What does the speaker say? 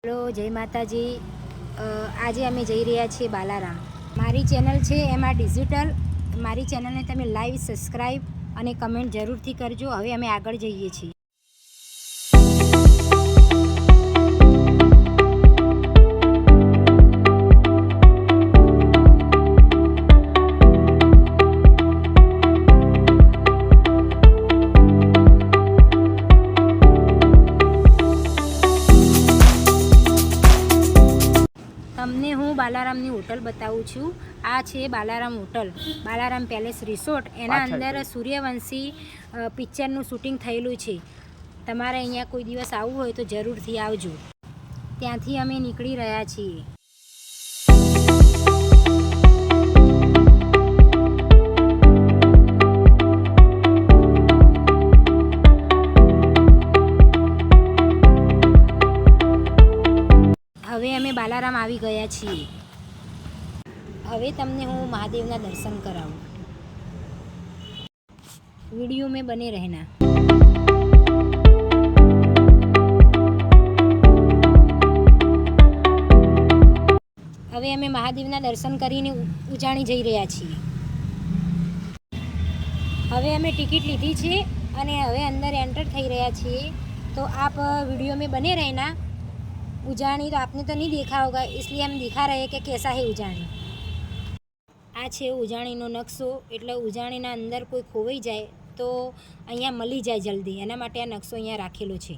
Hello, જય માતાજી। આજે અમે જઈ રહ્યા છીએ બાલારામ। મારી ચેનલ છે એમાં ડિજિટલ। મારી ચેનલને તમે લાઈક, સબસ્ક્રાઈબ અને કમેન્ટ જરૂરથી કરજો। હવે અમે આગળ જઈએ છીએ। તમને હું બાલારામની હોટલ બતાવું છું। આ છે Balaram hotel, Balaram palace resort. એના અંદર સૂર્યવંશી પિક્ચરનું શૂટિંગ થયેલું છે। તમારે અહીંયા કોઈ દિવસ આવવું હોય તો જરૂરથી આવજો। ત્યાંથી અમે નીકળી રહ્યા છીએ। હવે અમે બાલારામ આવી ગયા છીએ। હવે તમને હું મહાદેવના દર્શન કરાવું। वीडियो में बने रहना। હવે અમે મહાદેવના દર્શન કરીને ઉજાણી જઈ રહ્યા છીએ। હવે અમે ટિકિટ લીધી છે અને હવે અંદર એન્ટર થઈ રહ્યા છીએ। तो आप वीडियो में बने रहना। उजाणी तो आपने तो नहीं देखा होगा, इसलिए हम दिखा रहे हैं कि कैसा है उजाणी। આ છે ઉજાણીનો નકશો। એટલે ઉજાણીના અંદર કોઈ ખોવાઈ જાય તો અહીંયા મળી જાય જલ્દી, એના માટે આ નકશો અહીંયા રાખેલો છે।